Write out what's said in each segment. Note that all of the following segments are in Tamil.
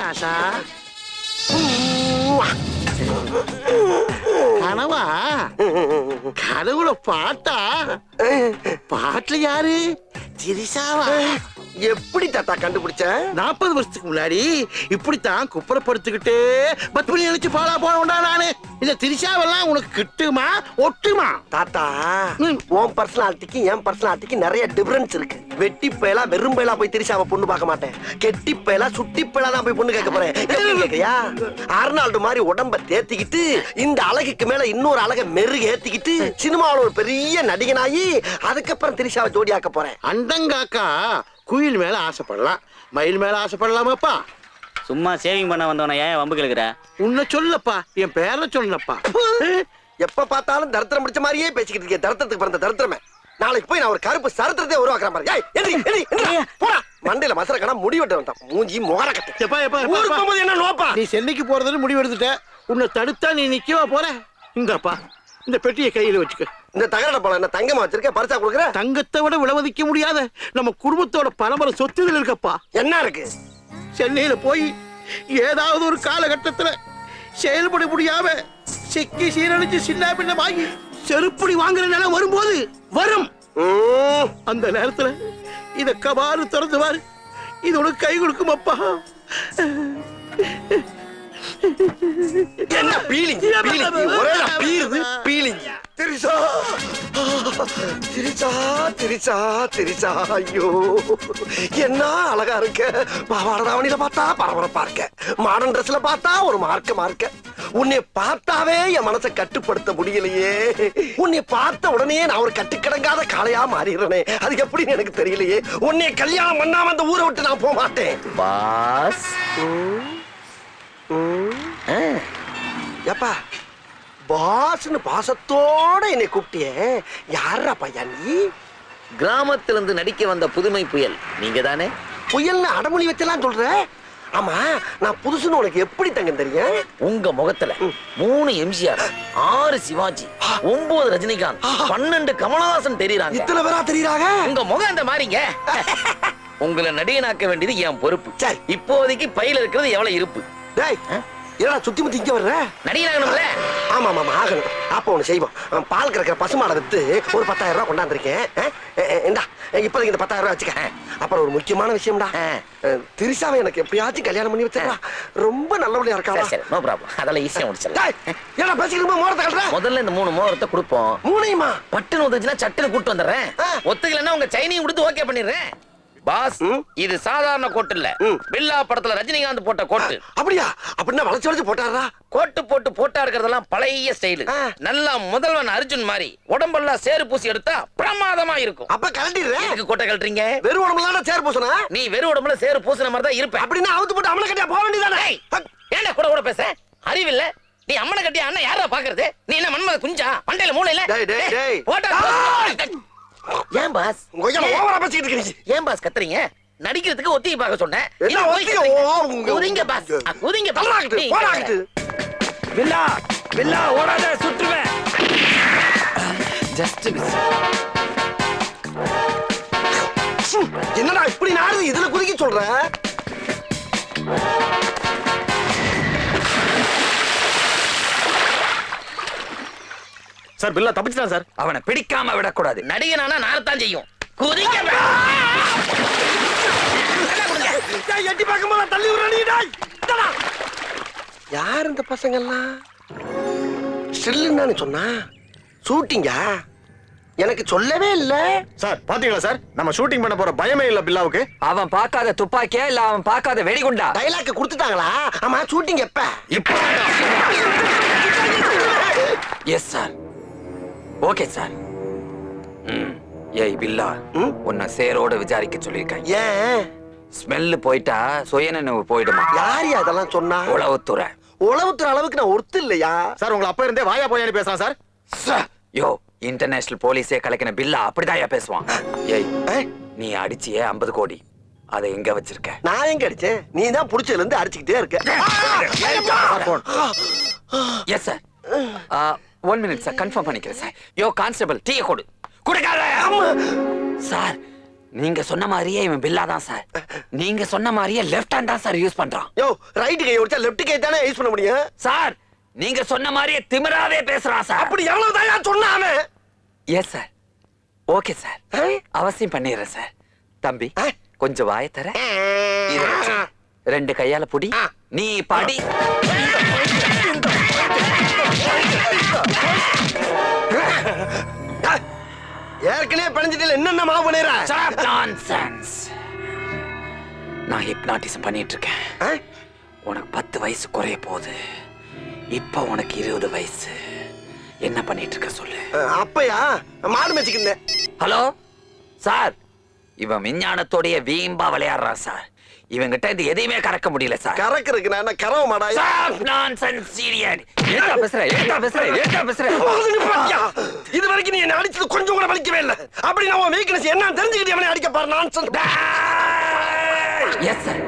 ராசா. கனவா? கனவுல பாட்டா? பாட்டுல யாரு? திரிசாவா? எப்படி தாத்தா கண்டுபிடிச்ச? 40 வருஷத்துக்கு முன்னாடி இப்படித்தான் குப்புறப்படுத்திக்கிட்டு பத்மினி நினைச்சு பாலா போனோம்டா நானு. இந்த திரிசாவெல்லாம் உனக்கு கிட்டுமா ஒட்டுமா? தாத்தா உன் பர்சனாலிட்டிக்கு என் பர்சனாலிட்டிக்கு நிறைய டிஃபரன்ஸ் இருக்கு. வெட்டி பயலா வெறும் பயலா போய் திரிசாவை பொண்ணு பார்க்க மாட்டேன். கெட்டி பயலா சுட்டி பயலா தான் போய் பொண்ணு கேட்க போறேன். கேட்கறியா? ஆர்னால்டு மாதிரி உடம்ப தேத்திக்கிட்டு இந்த அழகுக்கு மேல இன்னொரு அழகை மெருகு ஏத்திக்கிட்டு சினிமாவில் ஒரு பெரிய நடிகனாகி அதுக்கப்புறம் திரிசாவை ஜோடியாக்க போறேன். அண்டங்காக்கா குயில் மேல ஆசைப்படலாம், மயில் மேல ஆசைப்படலாமாப்பா? சும்மா சேவிங் பண்ண வந்தவன ஏன் வம்பு கேக்குற? உன்னை சொல்லப்பா, என் பேர சொல்லப்பா. எப்ப பார்த்தாலும் தரித்திரம் பிடிச்ச மாதிரியே பேசிக்கிட்டு இருக்கேன். தரித்திரத்துக்கு பிறந்த தரித்திரமே. நாளைக்கு போய் நான் ஒரு கருப்பு சரித்திரத்தை உருவாக்குறேன் பாரு. ஏய் எந்திரி எந்திரி எந்திரி போடா. மண்டையில மசர கடை முடி வெட்ட வந்தான். மூஞ்சி முகர கட்ட. எப்பா எப்பா ஊருக்கு போகும்போது என்ன நோப்பா? நீ சென்னைக்கு போறதுன்னு முடிவு எடுத்துட்ட. உன்னை தடுத்தா நீ நிக்கவா போற? இங்கப்பா இந்த பெட்டியை கையில வச்சுக்க. இந்த தகர பழம் என்ன தங்கமா வச்சிருக்க? பரிசா கொடுக்குற? தங்கத்தை விட விலமதிக்க முடியாத நம்ம குடும்பத்தோட பரம்பரை சொத்துகள் இருக்கப்பா. என்ன இருக்கு? சென்னையில போய் ஏதாவது ஒரு காலகட்டத்துல செயல்பட முடியாம சிக்கி சீரழிச்சு சின்ன பின்னமாகி செருப்படி வாங்குற நிலம் வரும்போது வரும். அந்த நேரத்துல இத கபாறு திறந்துவாரு. இது உனக்கு கை கொடுக்கும் அப்பா. என்ன பீலிங் பீலிங் ஒரே பீருது பீலிங். திரிசா திரிசா திரிசா திரிசா ஐயோ என்ன அழகா இருக்க. பாவாடை தாவணியில பார்த்தா பரபரப்பா இருக்க. மாடர்ன் ட்ரெஸ்ல பார்த்தா ஒரு மார்க்க. உன்னை பார்த்தாவே என் மனசை கட்டுப்படுத்த முடியலையே. உன்னை பார்த்த உடனே நான் ஒரு கட்டுக்கடங்காத காளையா மாறிடுறேனே. அது எப்படின்னு எனக்கு தெரியலையே. உன்னை கல்யாணம் பண்ணாம அந்த ஊரை விட்டு நான் போக மாட்டேன். பாஸ் எப்பா பாஸ்னு பாசத்தோட என்னை கூப்பிட்டிய? யாரா பையா நீ? கிராமத்திலிருந்து நடிக்க வந்த புதுமை புயல் நீங்க தானே? புயல்னு அடமொழி வச்செல்லாம் சொல்ற? ஆமா நான் புதுசுன்னு உனக்கு எப்படி தங்க தெரியும்? உங்க முகத்துல 3 எம்ஜிஆர், 6 சிவாஜி, 9 ரஜினிகாந்த், 12 கமலஹாசன் தெரியுறாங்க. இத்தனை பேரா தெரியுறாங்க? உங்க முகம் இந்த மாதிரிங்க. உங்களை நடிகனாக்க வேண்டியது என் பொறுப்பு. சரி. இப்போதைக்கு பையில இருக்கிறது எவ்வளவு இருப்பு? டேய் ஏடா சுத்தி முத்தி இங்க வர்ற? நடிகனாகணும்ல? ஆமா ஆமா ஆகணும். அப்ப ஒண்ணு செய்வோம். பால் கறக்கிற பசுமாடை வித்து ஒரு 10,000 ரூபாய் கொண்டாந்துருக்கேன். இந்தா இப்போதைக்கு இந்த 10,000 ரூபாய் வச்சுக்க. அப்புறம் ஒரு முக்கியமான விஷயம்டா. திரிசாவை எனக்கு எப்படியாச்சும் கல்யாணம் பண்ணி வச்சிடா. ரொம்ப நல்லபடியா இருக்கா? சரி நோ ப்ராப்ளம். அதெல்லாம் ஈஸியா முடிச்சிடலாம். ஏடா பேசிக்கிட்டு மோரத்தை கட்டுற? முதல்ல இந்த 3 மோதிரத்தை கொடுப்போம். 3யுமா? பட்டுன்னு வந்துச்சுன்னா சட்டுன்னு கூட்டு வந்துடுறேன். ஒத்துக்கலன்னா உங்க சைனையும் கொடுத்து ஓகே பண்ணிடுறேன். பாஸ் இது சாதாரண கோட்டு இல்ல. பில்லா படத்துல ரஜினிகாந்த் போட்ட கோட்டு. அப்படியா? அப்படின்னா வளைச்சு வளைச்சு போட்டாரா? கோட்டு போட்டு போட்டா இருக்கிறதெல்லாம் பழைய ஸ்டைல். நல்லா முதல்வன் அர்ஜுன் மாதிரி உடம்பெல்லாம் சேறு பூசி எடுத்தா பிரமாதமா இருக்கும். அப்ப கழட்டிடுறேன். எனக்கு கோட்டை கழட்டுறீங்க? வெறும் உடம்புல சேர் பூசனா? நீ வெறும் உடம்புல சேறு பூசின மாதிரி தான் இருப்ப. அப்படின்னா அவுத்து போட்டு அம்மனை கட்டியா போக வேண்டியதானே? ஏன்டா கூட கூட பேச? அறிவில்ல? நீ அம்மனை கட்டியா அண்ணன் யாரா பாக்குறது? நீ என்ன மன்மத குஞ்சா? மண்டையில மூளை இல்ல? டேய் டேய் டேய் போட்டா. ஏன் பாஸ் ஓவரா பேசிட்டு இருக்கீங்க? ஏன் பாஸ் கத்துறீங்க? நடிக்கிறதுக்கு ஒத்திகை பார்க்க சொன்னேன். என்ன ஒத்திகை? குதிங்க பாஸ், குதிங்க போடாகிட்டு போடாகிட்டு. வில்லா வில்லா ஓடாத, சுற்றுவேன். Just miss. என்னடா இப்படி நாடு இதுல குதிக்க சொல்ற? சார் பில்லா தப்பிச்சிட்டான் சார். அவனை பிடிக்காம விடக்கூடாது. நடிகனானா நாரத்தான் செய்யும். குதிங்க. எட்டி பார்க்கும்போது தள்ளி விடுறா. யார் இந்த பசங்க எல்லாம்? ஸ்டில்லுன்னு சொன்னா ஷூட்டிங்கா? எனக்கு சொல்லவே இல்ல. சார் பாத்தீங்களா சார், நம்ம ஷூட்டிங் பண்ண போற பயமே இல்ல பில்லாவுக்கு. அவன் பார்க்காத துப்பாக்கியா இல்ல அவன் பார்க்காத வெடிகுண்டா? டைலாக் கொடுத்துட்டாங்களா? ஆமா ஷூட்டிங் எப்ப? இப்போ எஸ் சார். Okay sir. ஏய் பில்லா, உன்னை சேரோட விசாரிக்க சொல்லியிருக்கேன். ஏன்? ஸ்மெல்லு போயிட்டா சுயநினைவு போயிடுமா? யாரு அதெல்லாம் சொன்னா? உளவுத்துறை. உளவுத்துறை அளவுக்கு நான் ஒருத்து இல்லையா? சார் உங்களை அப்ப இருந்தே வாயா போயான்னு பேசுறான் சார். யோ இன்டர்நேஷனல் போலீஸே கலக்கின பில்லா அப்படிதான் பேசுவான். ஏய் நீ அடிச்சியே 50 கோடி, அதை எங்க வச்சிருக்க? நான் எங்க அடிச்சேன்? நீ தான் புடிச்சதுல இருந்து அடிச்சுக்கிட்டே இருக்க. Yes sir. 1 minute sir, confirm பண்ணிக்கிறேன் சார். யோ கான்ஸ்டபிள் டீயை கொடு. குடுக்காத சார். நீங்க சொன்ன மாதிரியே இவன் பில்லா தான் சார். நீங்க சொன்ன மாதிரியே லெஃப்ட் ஹேண்ட் தான் சார் யூஸ் பண்றான். யோ ரைட் கை ஒடிச்சா லெஃப்ட் கை தானே யூஸ் பண்ண முடியும். சார் நீங்க சொன்ன மாதிரியே திமிராவே பேசுறான் சார். அப்படி எவ்வளவு தான் சொன்னாம? Yes sir. ஓகே சார், அவசியம் பண்ணிடுறேன் சார். தம்பி கொஞ்சம் வாய தர. இத வச்சு 2 கையால புடி. நீ படி. ஏற்கனவே பணிஞ்சிட்டு என்னென்ன மாவு பண்ணிடுற? நான்சென்ஸ். நான் ஹிப்னாட்டிசம் பண்ணிட்டு இருக்கேன். உனக்கு 10 வயசு குறைய போகுது. இப்ப உனக்கு 20 வயசு. என்ன பண்ணிட்டு இருக்க சொல்லு. அப்பயா மாடு மேய்ச்சிக்கிட்டேன். ஹலோ சார், இவன் விஞ்ஞானத்தோடைய வீம்பா விளையாடுறான் சார். இவங்கிட்ட இது எதையுமே கறக்க முடியல சார். கறக்குறதுக்கு நான் என்ன கறவ மாடா? Nonsense idiot. ஏடா பேசுற. இது வரைக்கும் நீ என்ன அடிச்சது கொஞ்சம் கூட வலிக்கவே இல்ல. அப்படி நான் உன் வீக்னஸ் என்னன்னு தெரிஞ்சுக்கிட்டு அவனை அடிக்க பாரு. நான்சென்ஸ். Yes sir.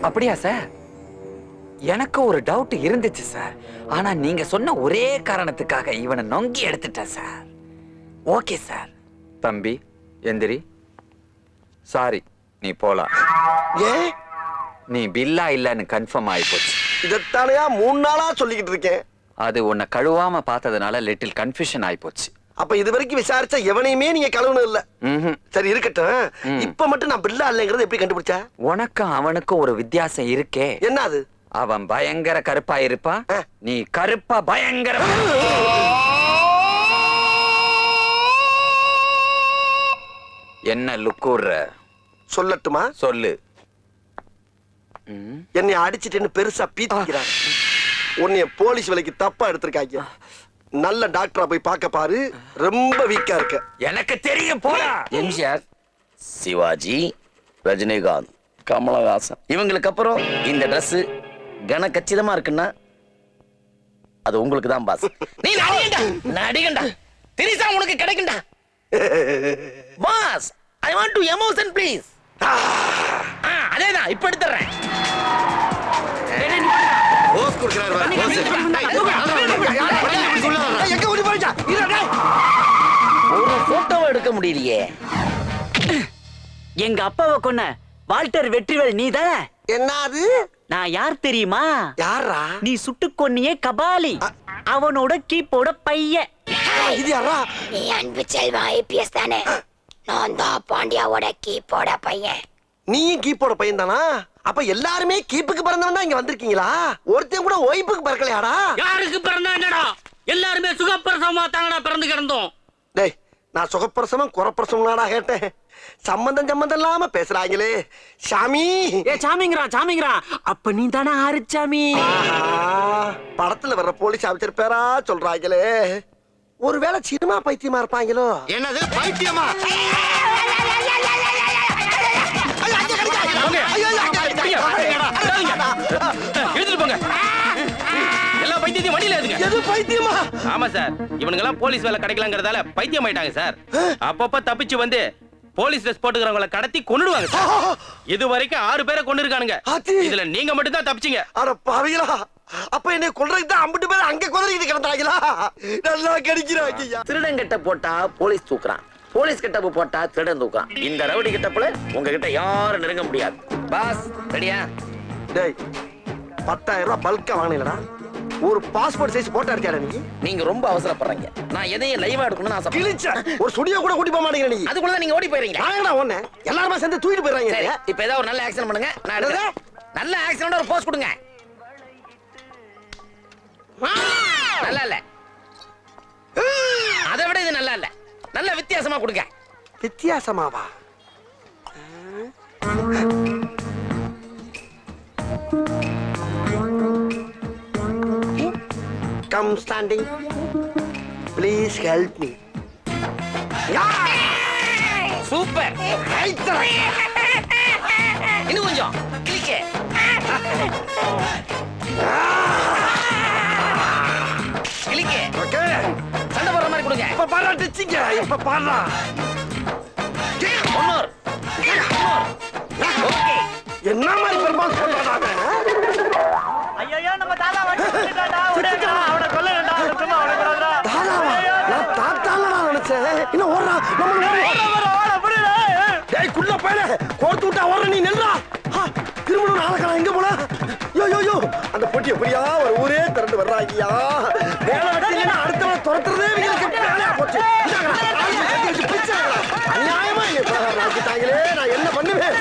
அப்படியா சார்? எனக்கு ஒரு டவுட் இருந்துச்சு சார். ஆனா நீங்க சொன்ன ஒரே காரணத்துக்காக இவனை நொங்கி எடுத்துட்டேன் சார். Okay sir. தம்பி எந்திரி. சாரி, நீ போலாம். ஏன்? நீ பில்லா இல்லன்னு கன்ஃபார்ம் ஆயி போச்சு. இதத்தானையா 3 நாளா சொல்லிக்கிட்டு இருக்கேன். அது உன்னை கழுவாம பார்த்ததுனால லிட்டில் கன்ஃபியூஷன் ஆயி போச்சு. அப்ப இது வரைக்கும் விசாரிச்ச எவனையுமே நீங்க கழுவுனது இல்ல. சரி இருக்கட்டும். இப்ப மட்டும் நான் பில்லா இல்லைங்கறத எப்படி கண்டுபிடிச்ச? உனக்கும் அவனுக்கும் ஒரு வித்தியாசம் இருக்கே. என்ன அது? அவன் பயங்கர கருப்பா இருப்பா, நீ கருப்பா பயங்கர. என்ன லுக்கூர்ற? சொல்லட்டுமா? சொல்லு. என்னை அடிச்சிட்டேன்னு பெருசா பீத்திக்கிறாங்க. உன்னைய போலீஸ் வேலைக்கு தப்பா எடுத்திருக்காங்க. நல்ல டாக்டரா போய் பார்க்க பாரு. ரொம்ப வீக்கா இருக்க. எனக்கு தெரியும் போடா. எம்ஜிஆர், சிவாஜி, ரஜினிகாந்த், கமலஹாசன் இவங்களுக்கு அப்புறம் இந்த Dress கன கச்சிதமா இருக்குன்னா அது உங்களுக்கு தான் பாஸ். நீ நடிகண்டா. திரிசா உனக்கு கிடைக்கும்டா. Boss, I want to emotion please. அதேதான் இப்ப எடுத்துறேன். போஸ் குடுக்குறாரு வா. எங்க ஓடி போய்ச்சா? ஒரு போட்டோவை எடுக்க முடியலையே. எங்க அப்பாவை கொன்ன வால்டர் வெற்றிவேல் நீதானே? என்னது? நான் யார் தெரியுமா? யாரா? நீ சுட்டு கொன்னியே கபாலி. அவனோட கீப்போட பையன். இது யாரா? நீ அன்பு செல்வா ஐபிஎஸ் தானே? நான் தான் பாண்டியாவோட கீப்போட பையன். நீயும் கீப்போட பையன் தானா? அப்ப எல்லாருமே கீப்புக்கு பிறந்தவன் தான் இங்க வந்திருக்கீங்களா? ஒருத்தன் கூட ஒய்ப்புக்கு பிறக்கலையாடா? யாருக்கு பிறந்தா என்னடா? எல்லாருமே சுகப்பிரசவமா தானடா பிறந்து கிடந்தோம். டேய், நான் சுகப்பிரசவம் குறப்பிரசவம்னாடா கேட்டேன். சம்பந்தம் இல்லாம பேசுறாங்களே. சாமி. சாமிங்கிறா. அப்ப நீ தானே ஆரிச்சாமி? படத்துல வர்ற போலீஸ் ஆபீசர் பேரா சொல்றாங்களே. ஒருவேளை சினிமா பைத்தியமா இருப்பாங்களோ? என்னது பைத்தியமா? எடுத்துட்டு போங்க. எல்லா பைத்தியத்தையும் வண்டியில ஏத்துங்க. எது பைத்தியமா? ஆமா சார், இவனுங்க எல்லாம் போலீஸ் வேலை கிடைக்கலங்கறதால பைத்தியம் ஆயிட்டாங்க சார். அப்பப்ப தப்பிச்சு வந்து போலீஸ் ட்ரெஸ் போட்டுக்கிறவங்கள கடத்தி கொன்னுடுவாங்க சார். இது வரைக்கும் 6 பேரை கொன்னிருக்கானுங்க. இதுல நீங்க மட்டும் தான் தப்பிச்சீங்க. அட பாவிகளா, அப்ப என்னை கொல்றதுக்கு தான் 50 பேர் அங்க கொதறிட்டு கிடந்தாங்களா? நல்லா கடிக்கிறாங்க ஐயா. திருடன் கிட்ட போட்டா போலீஸ் தூக்குறான், போலீஸ் கிட்ட போட்டா திருடன் தூக்குறான். இந்த ரவுடி கிட்டப்புல உங்ககிட்ட யாரும் நெருங்க முடியாது. பாஸ் ரெடியா? டேய், 10,000 ரூபாய் பல்கா வாங்கினீங்களா? ஒரு பாஸ்போர்ட் சைஸ் போட்டோ எடுத்தியாடா நீ? நீங்க ரொம்ப அவசரப்படுறீங்க. நான் எதையும் லைவா எடுக்கணும்னு ஆசைப்படுறேன். கிழிச்ச ஒரு சுடியோ கூட கூட்டி போக மாட்டேங்கிற நீ. அதுக்குள்ள தான் நீங்க ஓடி போயிடுறீங்க. நாங்கடா ஒண்ணே எல்லாரும் சேர்ந்து தூக்கிட்டு போயிடுறாங்க. சரி, இப்போ ஏதாவது ஒரு நல்ல ஆக்சன் பண்ணுங்க. நான் எடுக்கிறேன். நல்ல ஆக்சன்ல ஒரு போஸ் கொடுங்க. நல்லா இல்ல. அதை விட இது நல்லா இல்ல. நல்ல வித்தியாசமா கொடுங்க. வித்தியாசமாவா? Come standing. Please help me. Super. இன்னும் கொஞ்சம் கிளிக்க. கிளிக்க. ஓகே. சண்டை போடுற மாதிரி கொடுங்க. இப்ப பாறா டிச்சிங்க. இப்ப பாறா. ஒன்னோர். ஓகே. என்ன மாதிரி பெர்ஃபார்மன்ஸ் பண்றாங்க? ஐயோ நம்ம தாத்தா வந்துட்டாடா. அவனை கொல்லடா. சும்மா அவனை கொல்லடா. தாதாவா? நான் தாத்தாலடா நினைச்சேன். இன்னும் ஓடுறா. நம்ம ஓடுறா. புரியல. டேய் நாளைக்கு எங்க போல யோ அந்த பொட்டி எப்படியா ஒரு ஊரே திரண்டு வர்றாங்கயா வேலை வெட்டில அடுத்த துரத்துறதே இவங்களுக்கு வேலையா போச்சு அநியாயமா ராக்கிட்டாங்களே நான் என்ன பண்ணுவேன்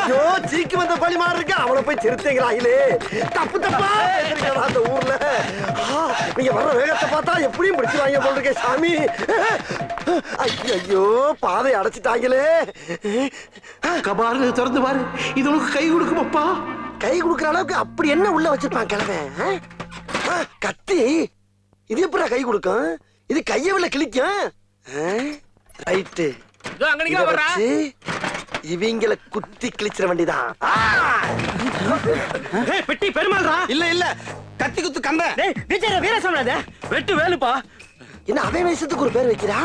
ஐயோ சீக்கு வந்த பழி மாறி இருக்கு அவளை போய் திருத்தீங்களாங்களே தப்பு தப்பா அந்த ஊர்ல நீங்க வர்ற வேகத்தை பார்த்தா எப்படியும் பிடிச்சுவாங்க போல இருக்கே சாமி ஐயோ பாதை அடைச்சிட்டாங்களே கபாரு திறந்து பாரு இது உனக்கு கை கொடுக்குமப்பா. கை கொடுக்குற அளவுக்கு அப்படி என்ன உள்ள வச்சிருப்பான் கிழவன் கத்தி இது எப்படா கை கொடுக்கும் இது கைய உள்ள கிழிக்கும் ரைட்டு இவங்கள குத்தி கிழிச்சிட வேண்டியதான் பெட்டி பெருமாள்ரா. இல்ல கத்தி குத்து கம்ப. வீரசம்ராஜ வெட்டு வேலுப்பா. என்ன அவன் வயசத்துக்கு ஒரு பேர் வைக்கிறா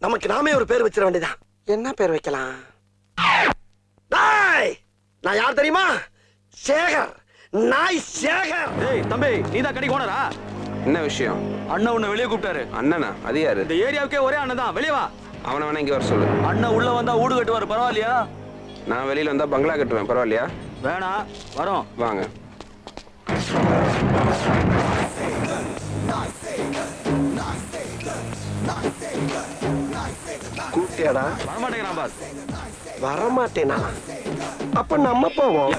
நமக்கு நாமே ஒரு பேர் வச்சிட வேண்டியதான் என்ன பேர் வைக்கலாம் நான் யார் தெரியுமா சேகர் நாய் சேகர். ஏய் தம்பி நீதான் கடைக்கு ஓனரா? என்ன விஷயம்? அண்ணன் உன்னை வெளியே கூப்பிட்டாரு. அண்ணனா? அது யாரு? இந்த ஏரியாவுக்கே ஒரே அண்ணன் தான், வெளியே வா. அவனை வேணா இங்க வர சொல்லு. அண்ணன் உள்ள வந்தா ஊடு கட்டுவாரு, பரவாயில்லையா? நான் வெளியில வந்தா பங்களா கட்டுவேன், பரவாயில்லையா? வேணாம், வரோம். வாங்க. கூப்பிட்டியாடா? வரமாட்டேங்கிறான் பாஸ். வரமாட்டேனா? அப்ப நம்ம போவோம்.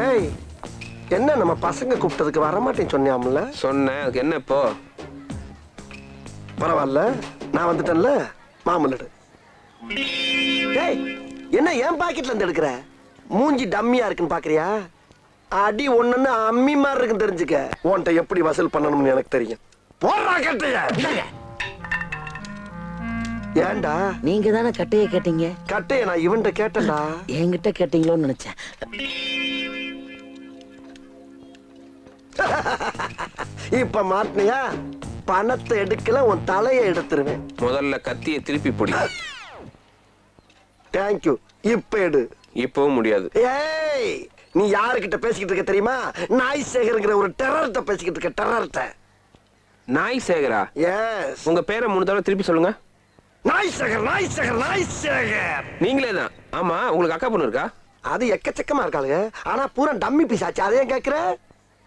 ஏய் என்ன நம்ம பசங்க கூப்பிட்டதுக்கு வரமாட்டேன்னு சொன்னியாம்ல? சொன்னேன், அதுக்கு என்ன இப்போ? பரவாயில்ல, நான் வந்துட்டேன்ல, மாமல்லடு. ஏய் என்ன என் பாக்கெட்ல இருந்து எடுக்கிற? மூஞ்சி டம்மியா இருக்குன்னு பாக்குறியா? அடி ஒண்ணுன்னு அம்மி மாதிரி இருக்குன்னு தெரிஞ்சுக்க. உன்கிட்ட எப்படி வசூல் பண்ணணும்னு எனக்கு தெரியும். போடுறா கட்டைய. ஏன்டா நீங்க தானே கட்டைய கேட்டீங்க? கட்டைய நான் இவன்கிட்ட கேட்டேன்டா. என்கிட்ட கேட்டீங்களோன்னு நினைச்சேன். இப்ப மாட்டினியா? பணத்தை எடுக்கல, உன் தலையை எடுத்துருவேன். முதல்ல கத்தியை திருப்பி பிடி. தேங்க்யூ. இப்ப எடு. இப்பவும் முடியாது. ஏய் நீ யாருக்கிட்ட பேசிக்கிட்டு இருக்க தெரியுமா? நாய் சேகர்ங்கிற ஒரு டெரர்ட்ட பேசிக்கிட்டு இருக்க. டெரர்ட்ட. நாய் சேகரா? எஸ். உங்க பேரை 3 தடவை திருப்பி சொல்லுங்க. நாய் சேகர், நாய் சேகர், நாய் சேகர். நீங்களே தான். ஆமா, உங்களுக்கு அக்கா பொண்ணு இருக்கா? அது எக்கச்சக்கமா இருக்காளுங்க, ஆனா பூரா டம்மி பீஸ் ஆச்சு. அதே கேக்குற?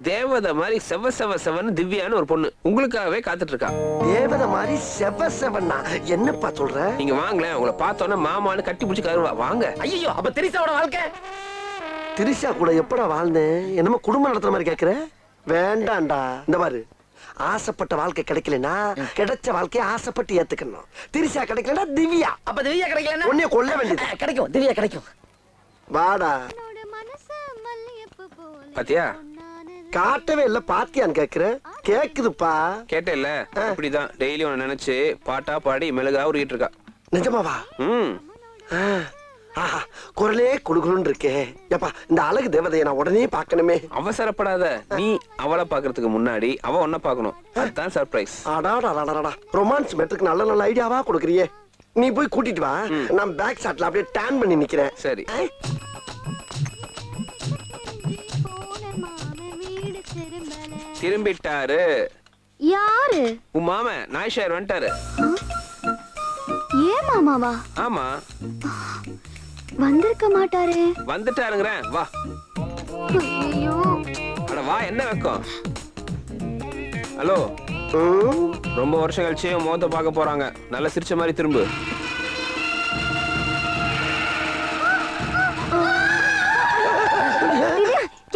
தேவதை மாதிரி செவ செவ செவன்னு திவ்யான்னு ஒரு பொண்ணு உங்களுக்காகவே காத்துட்டு இருக்கா. தேவதை மாதிரி செவ செவன்னா என்னப்பா சொல்ற? நீங்க வாங்களேன், உங்களை பார்த்தோன்னா மாமான்னு கட்டி பிடிச்சி கருவா. வாங்க. ஐயோ, அப்ப திரிசாவோட வாழ்க்கை? திரிஷா கூட எப்படா வாழ்ந்தேன்? என்னமோ குடும்பம் நடத்துற மாதிரி கேக்குற? வேண்டாம்டா. இந்த பாரு, ஆசைப்பட்ட வாழ்க்கை கிடைக்கலனா கிடைச்ச வாழ்க்கையை ஆசைப்பட்டு ஏத்துக்கணும். திரிஷா கிடைக்கலனா திவ்யா. அப்ப திவ்யா கிடைக்கலன்னா உன்னைய கொல்ல வேண்டியது. கிடைக்கும், திவ்யா கிடைக்கும். வாடா. பாத்தியா? காட்டவே இல்ல, பாத்தியான்னு கேக்குற? கேக்குதுப்பா. கேட்டேல்ல? இப்படிதான் டெய்லி உன்னை நினைச்சு பாட்டா பாடி மெழுகா உருகிட்டு இருக்கா. நிஜமாவா? ம். ஆஹா, குரலே குடுகுலுன்னு இருக்கே. ஏப்பா, இந்த அழகு தேவதையை நான் உடனே பார்க்கணுமே. அவசரப்படாத. நீ அவளை பாக்குறதுக்கு முன்னாடி அவ உன்னை பார்க்கணும். அதுதான் சர்ப்ரைஸ். அடாடா, ரொமான்ஸ் மெட்ருக்கு நல்ல நல்ல ஐடியாவா கொடுக்குறியே. நீ போய் கூட்டிட்டு வா, நான் பேக் ஷாட்ல அப்படியே டேன் பண்ணி நிக்கிறேன். சரி. திரும்பிட்டாரு. யாரு? உன் மாம நாய்ஷார் வந்துட்டாரு. ஏன் மாமாவா? ஆமா, வந்திருக்க மாட்டாரே. வந்துட்டாருங்கிறேன். வா. ஐயோ, அட வா, என்ன வெக்கம்? ஹலோ, ரொம்ப வருஷம் கழிச்சு முகத்தை பார்க்க போறாங்க. நல்லா சிரிச்ச மாதிரி திரும்பு.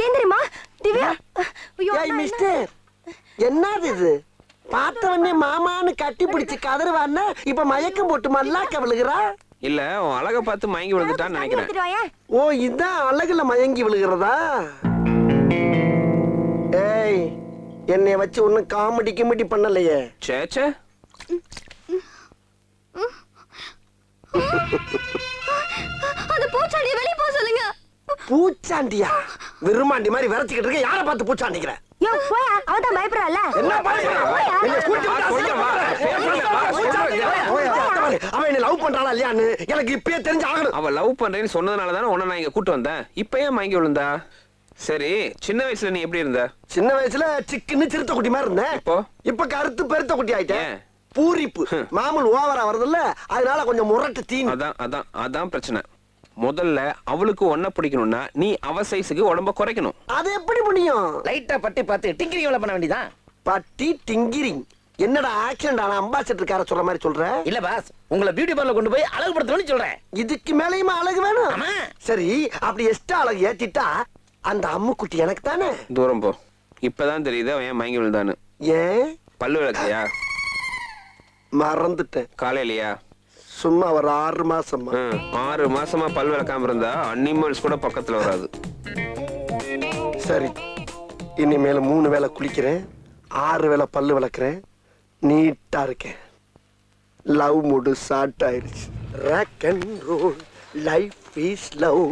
கேந்திரமா திவ்யா. ஏய் மிஸ்டர், என்னது இது? பார்த்தவனே மாமான்னு கட்டி பிடிச்சு கதறுவான்னா இப்ப மயக்கம் போட்டு மல்லாக்க விழுகிறா? இல்ல, உன் அழக பார்த்து மயங்கி விழுந்துட்டான்னு நினைக்கிறேன். ஓ, இதான் அழகுல மயங்கி விழுகிறதா? ஏய், என்னைய வச்சு ஒன்னும் காமெடி கிமெடி பண்ணலையே. சேச்சே. அந்த பூச்சாண்டிய வெளிய போ சொல்லுங்க. பூச்சாண்டியா? விருமாண்டி மாதிரி விரச்சிக்கிட்டு இருக்க. யாரை பார்த்து பூச்சாண்டிக்கிற? யோ போயா, அவன் தான் பயப்படுறான்ல. என்ன அவன் என்ன லவ் பண்றாளா இல்லையான்னு எனக்கு இப்பயே தெரிஞ்சு ஆகணும். அவ லவ் பண்றேன்னு சொன்னதுனால தானே உன்னை நான் இங்க கூட்டு வந்தேன். இப்ப ஏன் மயங்கி விழுந்தா? சரி, சின்ன வயசுல நீ எப்படி இருந்த? சின்ன வயசுல சிக்குன்னு சிறுத்தை குட்டி மாதிரி இருந்தேன். இப்ப கருத்து பெருத்த குட்டி ஆயிட்டேன். பூரிப்பு மாமூல் ஓவரா வருதுல்ல, அதனால கொஞ்சம் முரட்டு தீனி. அதான் பிரச்சனை. முதல்ல அவளுக்கு ஒன்ன பிடிக்கணும்னா நீ அவ சைஸுக்கு உடம்ப குறைக்கணும். அது எப்படி முடியும்? லைட்டா பட்டி பார்த்து டிங்கிரிங் வேலை பண்ண வேண்டியதான். பட்டி டிங்கிரிங் என்னடா ஆக்சிடென்ட் ஆன அம்பாசிடர் கார சொல்ற மாதிரி சொல்ற? இல்ல பாஸ், உங்களை பியூட்டி பார்லர் கொண்டு போய் அழகுபடுத்தணும்னு சொல்றேன். இதுக்கு மேலயுமா அழகு வேணும்? ஆமா. சரி, அப்படி எக்ஸ்ட்ரா அழகு ஏத்திட்டா அந்த அம்முக்குட்டி எனக்கு தானே. தூரம் போ. இப்பதான் தெரியுது அவன் ஏன் மயங்கி விழுந்தான்னு. ஏன்? பல்லு விளக்கையா? மறந்துட்டேன். காலையிலயா? சும்மா ஒரு 6 மாசமா. 6 மாசமா பல் விளக்காம இருந்தா அனிமல்ஸ் கூட பக்கத்துல வராது. சரி, இனிமேல 3 வேளை குளிக்கிறேன், 6 வேளை பல்லு விளக்குறேன், நீட்டா இருக்கேன். லவ் மூடு ஸ்டார்ட் ஆயிருச்சு. Rock and roll life is love.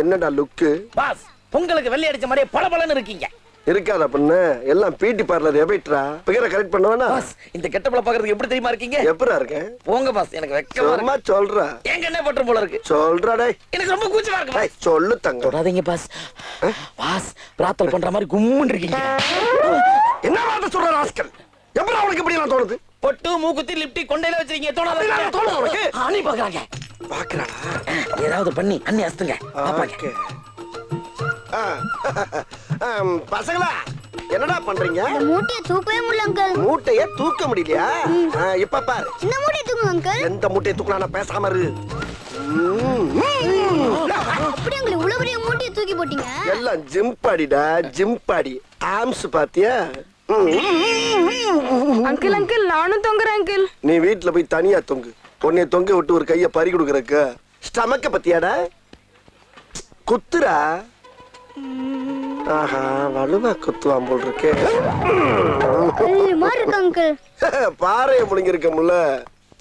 என்னடா லுக்கு? பாஸ், உங்களுக்கு வெள்ளை அடிச்ச மாதிரியே பளபளன்னு இருக்கீங்க. இருக்காதா பண்ண? எல்லாம் பிடி பார்லர் எபைட்ரா. பிகரை கரெக்ட் பண்ணுவானா? பாஸ், இந்த கெட்டப்பல பாக்குறதுக்கு எப்படி தெரியுமா இருக்கீங்க? எப்பரா இருக்கேன்? போங்க பாஸ், எனக்கு வெக்கமா சும்மா இருக்கு. சொல்றா. எங்க என்ன பண்ற போல இருக்கு? சொல்றா டேய். எனக்கு ரொம்ப கூச்சமா இருக்கு டேய் பாஸ். சொல்லு தங்க. தொடாதீங்க பாஸ். பாஸ் பிரார்த்தனை பண்ற மாதிரி கும்முன்னு இருக்கீங்க. என்ன வார்த்தை சொல்ற ராஸ்கல்? எப்பரா உனக்கு இப்படி எல்லாம் தோணுது? பொட்டு மூக்குத்தி லிப்டி கொண்டையில வச்சிருக்கீங்க. தோணாத தோணுது உனக்கு? அணி பாக்குறாங்க. பாக்குறாடா. ஏதாவது பண்ணி அண்ணி அஸ்துங்க. பாப்பாங்க. ஓகே. பசங்களா என்னடா பண்றீங்க? இந்த மூட்டையை தூக்கவே முடியல அங்கிள். மூட்டைய தூக்க முடியலையா? இப்ப பாரு. இந்த மூட்டையை தூக்குங்க அங்கிள். எந்த மூட்டையை தூக்கலாம்? பேசாம இரு. அப்படி அங்கிள் இவ்வளவு பெரிய மூட்டையை தூக்கி போட்டீங்க? எல்லாம் ஜிம் பாடிடா, ஜிம் பாடி. ஆம்ஸ் பாத்தியா? அங்கிள் அங்கிள் நானும் தொங்குறேன் அங்கிள். நீ வீட்டுல போய் தனியா தொங்கு. உன்னை தொங்க விட்டு ஒரு கைய பறி கொடுக்கறக்கு. ஸ்டமக்க பத்தியாடா? குத்துரா. ஆஹா, வலுவா குத்துவான் போல் இருக்கே. மாதிரி இருக்கு அங்கிள். பாறைய முழுங்கிருக்கமுல்ல.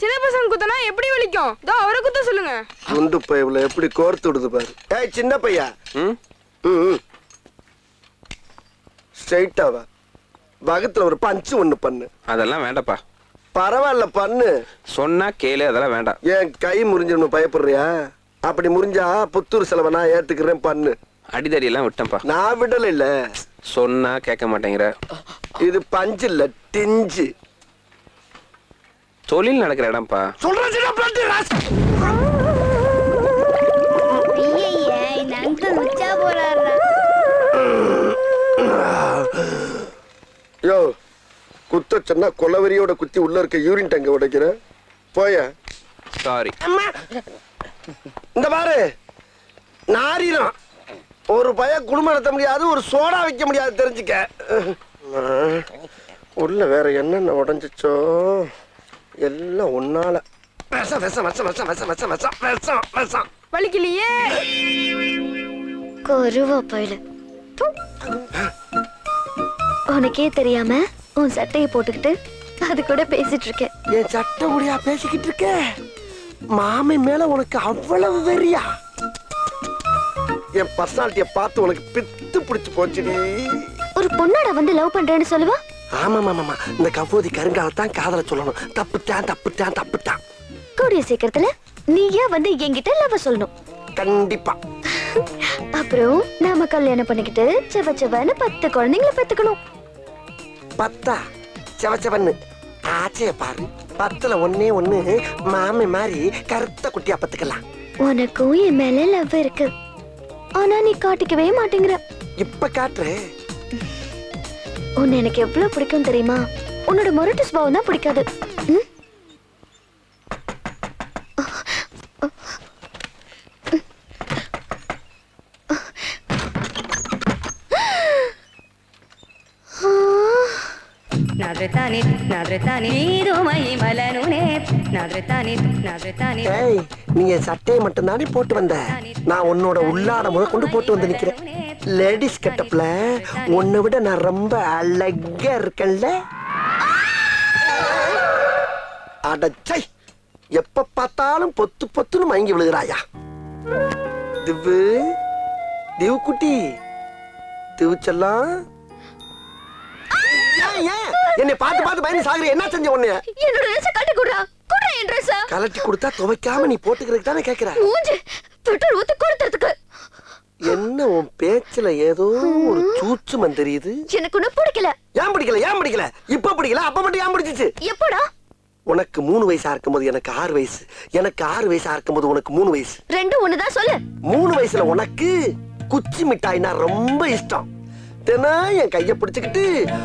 சின்ன பசங்க குத்தனா எப்படி வலிக்கும்? தோ அவரை குத்த சொல்லுங்க. குண்டு பையவுல எப்படி கோர்த்து விடுது பாரு. ஏய் சின்ன பையா. ஸ்ட்ரைட்டா வா. பக்கத்துல ஒரு பஞ்சு ஒண்ணு பண்ணு. அதெல்லாம் வேண்டாப்பா. பரவாயில்ல பண்ணு. சொன்னா கேளு, அதெல்லாம் வேண்டாம். ஏன் கை முறிஞ்சிடணும் பயப்படுறியா? அப்படி முறிஞ்சா புத்தூர் செலவை நான் ஏத்துக்கிறேன், பண்ணு. அடிதடி எல்லாம் விட்டேன்ப்பா. நான் விடல. இல்ல சொன்னா கேட்க மாட்டேங்கிற. இது பஞ்சு இல்ல, டிஞ்சு. தொழில் நடக்கிற இடம்ப்பா. ஐயையே, இந்த அங்கிள் உச்சா போறாரு. யோ, குத்த சொன்னா கொலவெறியோட குத்தி உள்ள இருக்க யூரின் டேங்க உடைக்கிற. போய. சாரி. இந்த பாரு, நாரிரம் ஒரு பய குடும்பம் நடத்த முடியாது, ஒரு சோடா வைக்க முடியாது, தெரிஞ்சுக்க. உள்ள வேற என்னென்ன உடஞ்சிச்சோ எல்லாம் உன்னால. விஷம் விஷம் விஷம் விஷம் விஷம் விஷம் விஷம் விஷம் விஷம். வலிக்கலையே. கருவா பையில. உனக்கே தெரியாம உன் சட்டையை போட்டுக்கிட்டு அது கூட பேசிட்டு இருக்கேன். என் சட்டை முடியா பேசிக்கிட்டு இருக்க? மாமி மேல உனக்கு அவ்வளவு வெறியா? என் பர்சனாலிட்டிய பார்த்து உனக்கு பித்து பிடிச்சு போச்சுடி. ஒரு பொண்ணோட வந்து லவ் பண்றேன்னு சொல்லுவா? ஆமா ஆமா, இந்த கபோதி கருங்காலத்தான் காதல சொல்லணும். தப்புட்டான் தப்புட்டான் தப்புட்டான். கூடிய சீக்கிரத்துல நீயா வந்து என்கிட்ட லவ் சொல்லணும். கண்டிப்பா. அப்புறம் நாம கல்யாணம் பண்ணிக்கிட்டு செவ செவன்னு 10 குழந்தைங்களை பெத்துக்கணும். 10 செவச்சவன்னு ஆச்சே பாரு. 10ல ஒண்ணே ஒண்ணு மாமி மாதிரி கருத்த குட்டியா பத்துக்கலாம். உனக்கும் என் மேல லவ் இருக்கு, ஆனா நீ காட்டிக்கவே மாட்டேங்கிற. இப்ப காட்டுறேன். உன்னை எனக்கு எவ்வளவு பிடிக்கும் தெரியுமா? உன்னோட முரட்டு சுபாவம் தான் பிடிக்காது. நீ என் சட்டையை மட்டும் தானே போட்டு வந்த. நான் உன்னோட உள்ளாட முத கொண்டு போட்டு வந்து நிக்கிறேன். லேடிஸ் கெட்டப்ல உன்னை விட நான் ரொம்ப அழகா இருக்கேன்ல. அடச்சை, எப்ப பார்த்தாலும் பொத்து பொத்துன்னு மயங்கி விழுகிறாயா? திவு திவு குட்டி, திவு செல்லாம். என்னை பார்த்து பார்த்து பயந்து சாகுற. என்ன செஞ்ச உன்னைய? என்னோட ட்ரெஸ் கட்டி குடுறா. குடுறா என் ட்ரெஸ். கலட்டி கொடுத்தா துவைக்காம நீ போட்டுக்கிறதுக்கு தானே கேக்குற. மூஞ்சி பெட்ரோல் ஊத்தி கொடுத்துறதுக்கு. என்ன உன் பேச்சுல ஏதோ ஒரு சூட்சுமம் தெரியுது. எனக்கு ஒண்ணு பிடிக்கல. ஏன் பிடிக்கல? ஏன் பிடிக்கல? இப்ப பிடிக்கல, அப்ப மட்டும் ஏன் பிடிச்சிச்சு? எப்படா? உனக்கு 3 வயசா இருக்கும்போது எனக்கு 6 வயசு, எனக்கு 6 வயசா இருக்கும்போது உனக்கு 3 வயசு. ரெண்டும் ஒண்ணுதான் சொல்லு. 3 வயசுல உனக்கு குச்சி மிட்டாய்னா ரொம்ப இஷ்டம். தினம் என் கைய பிடிச்சுக்கிட்டு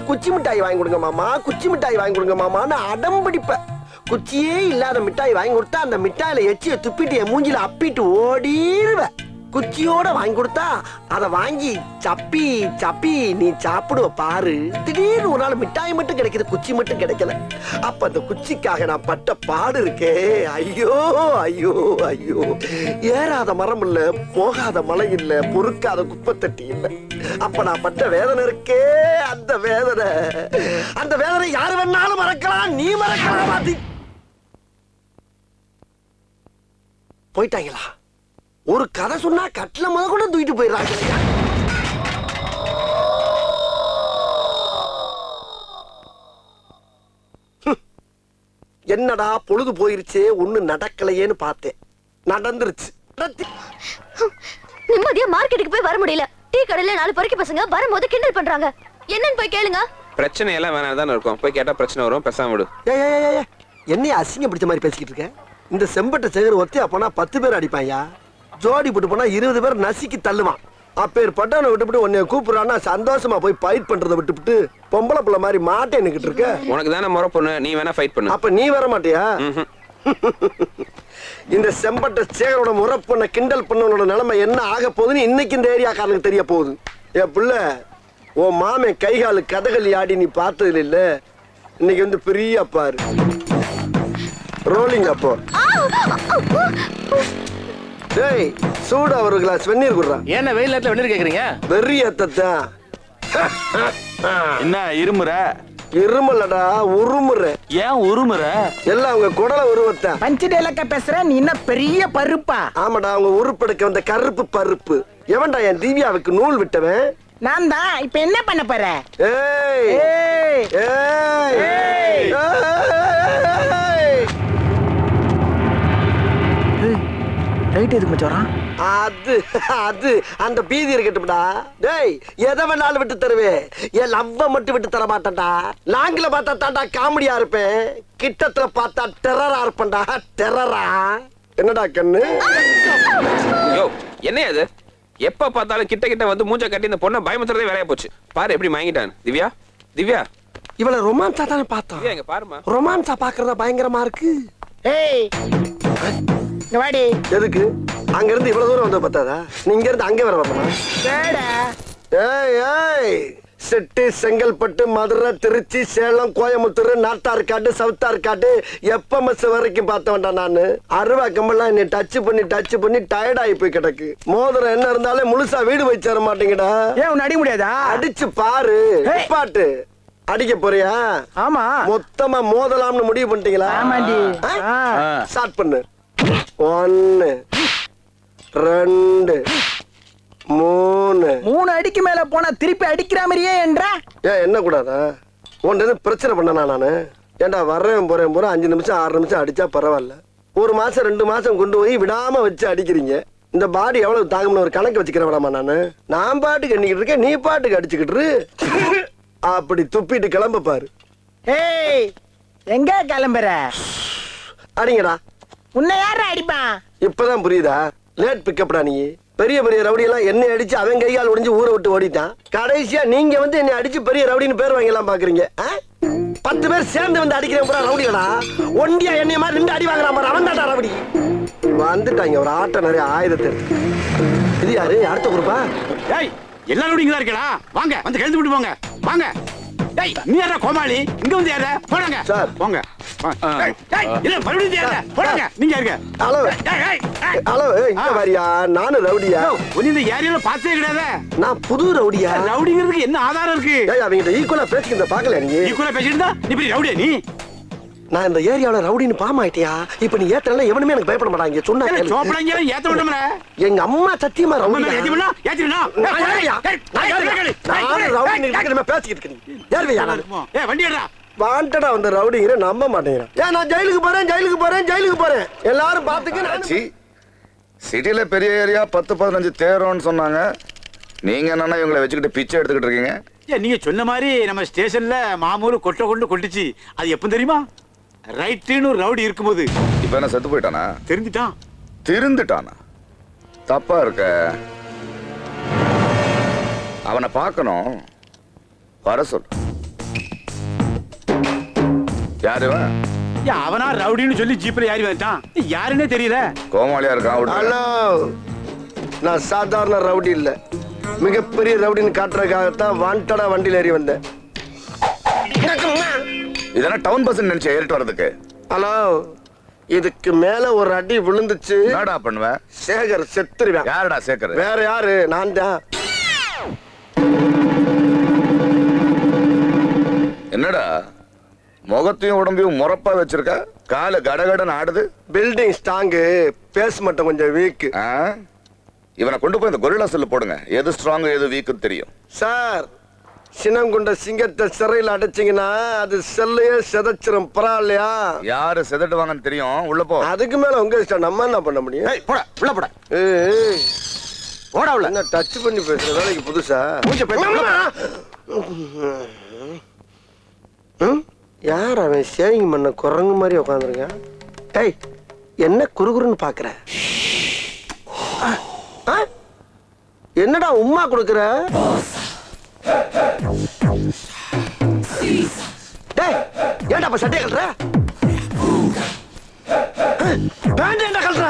குச்சி மிட்டாய் வாங்கி கொடுங்க மாமா, குச்சி மிட்டாய் வாங்கி கொடுங்க மாமான்னு அடம் பிடிப்ப. குச்சியே இல்லாத மிட்டாய் வாங்கி கொடுத்தா அந்த மிட்டாயில எச்சிய துப்பிட்டு என் மூஞ்சில அப்பிட்டு ஓடிடுவ. குச்சியோட வாங்கி கொடுத்தா அத வாங்கி சப்பி சப்பி நீ சாப்பிடுவ பாரு. திடீர்னு ஒரு நாள் மிட்டாய் மட்டும் கிடைக்குது, குச்சி மட்டும் கிடைக்கல. அப்ப அந்த குச்சிக்காக நான் பட்ட பாடு இருக்கே, ஐயோ ஐயோ ஐயோ. ஏறாத மரம் இல்ல, போகாத மலை இல்ல, பொறுக்காத குப்பை தட்டி இல்ல. அப்ப நான் பட்ட வேதனை இருக்கே, அந்த வேதனை யாரு வேணாலும் மறக்கலாம், நீ மறக்கலாம். மாத்தி போயிட்டாங்களா? ஒரு கதை சொன்னா கட்டில முத கூட தூக்கிட்டு போயிடுறாங்க. என்னடா பொழுது போயிருச்சே, ஒண்ணு நடக்கலையேன்னு பார்த்தேன், நடந்துருச்சு. நிம்மதியா மார்க்கெட்டுக்கு போய் வர முடியல. டீ கடையில 4 பொறுக்கி பசங்க வரும்போது கிண்டல் பண்றாங்க. என்னன்னு போய் கேளுங்க. பிரச்சனை எல்லாம் வேணாம் தானே இருக்கும், போய் கேட்டா பிரச்சனை வரும், பேசாம விடு. என்னைய அசிங்கம் பிடிச்ச மாதிரி பேசிக்கிட்டு இருக்க? இந்த செம்பட்ட சேகர் ஒத்தியா போனா 10 பேர் அடிப்பாயா, ஜோடி போட்டு போனா 20 பேர் நசுக்கி தள்ளுவான். அப்பேர் பட்டவனை விட்டுவிட்டு உன்னை கூப்பிடுறான்னா சந்தோஷமா போய் ஃபைட் பண்றதை விட்டுவிட்டு பொம்பளை புள்ள மாதிரி மாட்டே நிக்கிட்டு இருக்க. உனக்கு தானே முறை பொண்ணு, நீ வேணா ஃபைட் பண்ணு. அப்ப நீ வர மாட்டியா? இந்த செம்பட்ட சேகரோட முறை பொண்ண கிண்டல் பண்ணவனோட நிலைமை என்ன ஆக போகுதுன்னு இன்னைக்கு இந்த ஏரியாக்காரனுக்கு தெரிய போகுது. என் புள்ள, உன் மாமே கைகாலு கதகளி ஆடி நீ பார்த்தது இல்ல, இன்னைக்கு வந்து பெரிய பாரு ரோலிங். அப்போ டேய் சூடா ஒரு கிளாஸ் வெந்நீர் குடுறா. என்ன வெயில் நேரத்துல வெந்நீர் கேக்குறீங்க? வெறி ஏத்தத்தான். என்ன இருமுற? இருமலடா உருமுற. ஏன் உருமுற? எல்லாம் அவங்க குடல உருவத்தான். பஞ்சடேலக்க பேசுற நீ என்ன பெரிய பருப்பா? ஆமாடா, அவங்க உருப்பெடுக்க வந்த கருப்பு பருப்பு. எவன்டா என் திவ்யாவுக்கு நூல் விட்டவன்? நான் தான். இப்ப என்ன பண்ண போற? ஏய் ஏய் ஏய் ரைட் எதுக்கு மச்சான்? அது அந்த பீதி இருக்கட்டும்டா. டேய் எதை வேணாலும் விட்டு தருவேன், என் லவ்வ மட்டும் விட்டு தர மாட்டேன்டா. லாங்கில பார்த்தா தாண்டா காமெடியா இருப்பேன், கிட்டத்துல பார்த்தா டெரரா இருப்பேன்டா. டெரரா என்னடா கண்ணு? யோ என்ன அது? எப்ப பார்த்தாலும் கிட்ட கிட்ட வந்து மூஞ்ச கட்டி இந்த பொண்ணை பயமுத்துறதே வேலையா போச்சு. பாரு எப்படி வாங்கிட்டான். திவ்யா திவ்யா இவள ரொமான்ஸா தானே பார்த்தோம். எங்க பாருமா, ரொமான்ஸா பாக்குறதா பயங்கரமா இருக்கு. ஏய் வாடி. எதுக்கு அங்க இருந்து இவ்வளவு தூரம் வந்து பார்த்தாதா? நீ இங்க இருந்து அங்க வர வரணுமா? ஏய் ஏய் செட்டி, செங்கல்பட்டு, மதுரை, திருச்சி, சேலம், கோயம்புத்தூர், நாட்டார்காடு, சவுத்தார்காடு, எப்பமஸ் வரைக்கும் பார்த்தவன்டா நானு. அருவா கம்பெல்லாம் என்னை டச் பண்ணி டயர்ட் ஆகி போய் கிடக்கு. மோதிரம் என்ன இருந்தாலே முழுசா வீடு வச்சு தர மாட்டேங்கடா. ஏன் உன்னை அடிக்க முடியாதா? அடிச்சு பாரு. பாட்டு அடிக்க போறியா? ஆமா. மொத்தமா மோதலாம்னு முடிவு பண்ணிட்டீங்களா? ஆமாடி. ஸ்டார்ட் பண்ணு. 1 2 3 அடிக்கு மேல போனா திருப்பி அடிக்கிற மாதிரியே என்றா? ஏன் என்ன கூடாதா? உன்ன பிரச்சனை பண்ணனா நானு? ஏண்டா வர்றேன் போறேன் 5 நிமிஷம் 6 நிமிஷம் அடிச்சா பரவாயில்ல. 1 மாசம் 2 மாசம் கொண்டு போய் விடாம வச்சு அடிக்கிறீங்க. இந்த பாடி எவ்வளவு தாங்கும்னு ஒரு கணக்கு வச்சுக்கிறேன் விடாமா நானு? நான் பாட்டுக்கு எண்ணிக்கிட்டு இருக்கேன், நீ பாட்டுக்கு அடிச்சுக்கிட்டு அப்படி துப்பிட்டு கிளம்ப பாரு. ஏய் எங்க கிளம்புற? அடிங்கடா. உன்னை யாரா அடிப்பான்? இப்பதான் புரியுதா? லேட் பிக்கப்டா நீ. பெரிய பெரிய ரவுடி எல்லாம் என்னை அடிச்சு அவன் கையால் ஒடிஞ்சு ஊரை விட்டு ஓடிட்டான். கடைசியா நீங்க வந்து என்னை அடிச்சு பெரிய ரவுடின்னு பேர் வாங்கலாம் பாக்குறீங்க. 10 பேர் சேர்ந்து வந்து அடிக்கிறேன் ரவுடிகளா? ஒண்டியா என்னைய மாதிரி 2 அடி வாங்குறான் பாரு, அவன் தான்டா ரவுடி. வந்துட்டாங்க ஒரு ஆட்ட நிறைய ஆயுதத்தை. இது யாரு? அடுத்த குரூப்பா? ஏய் எல்லா ரவுடிங்க தான் இருக்கடா. வாங்க வந்து கழுத்து விட்டு போங்க. வாங்க. டேய் நீ யாரா கோமாளி? இங்க வந்து யாரா? போடுங்க சார். போங்க. டேய் இல்ல மறுபடியும் யாரா? போடுங்க. நீங்க இருங்க. ஹலோ ஹலோ இங்க வாரியா? நானும் ரவுடியா? நீ இந்த ஏரியால பார்த்தே கிடையாது. நான் புது ரவுடியா? ரவுடிங்கிறதுக்கு என்ன ஆதாரம் இருக்கு? ஏய் அவங்க ஈக்குவலா பேசிக்கிட்ட பாக்கல நீ? ஈக்குவலா பேசிட்டு நீ பெரிய ரவுடியா நீ? நான் இந்த ஏரியால ரவுடின்னு பாமாயிட்டியா? இப்ப நீ ஏத்தறல எவனுமே எனக்கு பயப்பட மாட்டாங்க. சொன்னா சோப்படாங்க ஏத்த மாட்டோம்ல. எங்க அம்மா சத்தியமா ரவுடி. ஏத்தினா ஏத்தினா. நான் ரவுடி நிக்கிறேன் பேசிக்கிட்டு இருக்கீங்க. யாருயா நான்? ஏய் வண்டி எடுடா. வாண்டடா வந்த ரவுடிங்கற நம்ப மாட்டேங்கறான். ஏன் நான் ஜெயிலுக்கு போறேன். எல்லாரும் பாத்துக்க. சிட்டில பெரிய ஏரியா 10-15 தேரோன்னு சொன்னாங்க. நீங்க என்னன்னா இவங்களை வச்சுக்கிட்டு பிச்சை எடுத்துக்கிட்டு இருக்கீங்க? நீங்க சொன்ன மாதிரி நம்ம ஸ்டேஷன்ல மாமூலு கொட்டை கொண்டு கொட்டுச்சு. அது எப்ப தெரியுமா? ரைட்டுன்னு ஒரு ரவுடி இருக்கும்போது இப்ப என்ன செத்து போயிட்டானா? தெரிஞ்சுட்டான். திருந்துட்டானா? தப்பா இருக்க. அவனை பார்க்கணும். வர சொல். யாரு இவன்? அவனா ரவுடின்னு சொல்லி ஜீப்ல ஏறி வந்துட்டான். யாருன்னே தெரியல. கோமாளியா இருக்கான். ஹலோ, நான் சாதாரண ரவுடி இல்ல, மிகப்பெரிய ரவுடின்னு காட்டுறதுக்காகத்தான் வாண்டடா வண்டியில ஏறி வந்தேன். இதெல்லாம் டவுன் பஸ் நினைச்சு ஏறிட்டு வர்றதுக்கு. ஹலோ, இதுக்கு மேல ஒரு அடி விழுந்துச்சு என்னடா பண்ணுவேன்? சேகர் செத்துருவேன். யாருடா சேகர்? வேற யாரு? நான் தான். என்னடா முகத்தையும் உடம்பையும் முறப்பா வச்சிருக்க? கால கடகடன்னு ஆடுது. பில்டிங் ஸ்ட்ராங்கு, பேஸ் மட்டும் கொஞ்சம் வீக். இவனை கொண்டு போய் இந்த கொரில்லா செல்ல போடுங்க. எது ஸ்ட்ராங் எது வீக்கு தெரியும். சார், சினம் கொண்ட சிங்கத்தை சிறையில் அடைச்சிங்கன்னா அது செல்லையே செதைச்சிரும். பரவாயில்லையா? யாரு செதட்டுவாங்கன்னு தெரியும். உள்ள போ. அதுக்கு மேல உங்க இஷ்டம், நம்ம என்ன பண்ண முடியும்? போட உள்ள போட. ஓடா உள்ள. என்ன டச் பண்ணி பேசுற வேலைக்கு புதுசா? யார் அவன்? சேவிங் பண்ண குரங்கு மாதிரி உட்காந்துருக்கான். ஏய், என்ன குறுகுறுன்னு பாக்குற? என்னடா உம்மா கொடுக்குற? டேய், ஏன்டா அப்ப சட்டையை கழட்டுற? பேண்ட் ஏன்டா கழட்டுற?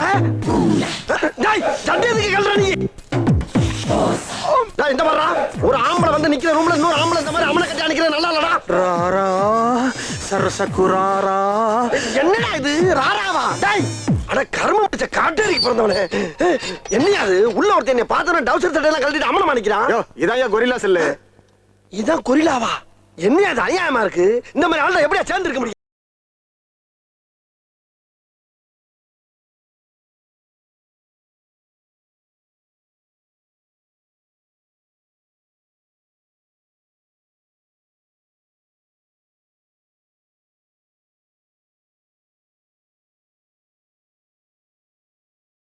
டேய், சட்டை எதுக்கு கழட்டுற நீ? டேய், இந்த மாதிரிடா ஒரு ஆம்பளை வந்து நிக்கிற ரூம்ல இன்னொரு ஆம்பளை இந்த மாதிரி அமலை கட்டி அடிக்கிற நல்லா இல்லடா. ராரா சரசகுராரா. என்னடா இது ராராவா? டேய், அட கர்ம பிடிச்ச காட்டேரிக்கு பிறந்தவனே. என்னையா அது? உள்ள ஒருத்தன் என்னை பார்த்தவன டவுசர் சட்டையெல்லாம் கழட்டிட்டு அமலமா நிக்கிறான். இதான் கொரில்லா செல்லு. இதான் கொரில்லாவா? என்னையா அது அநியாயமா இருக்கு? இந்த மாதிரி ஆள்ல எப்படியா சேர்ந்து இருக்க முடியும்?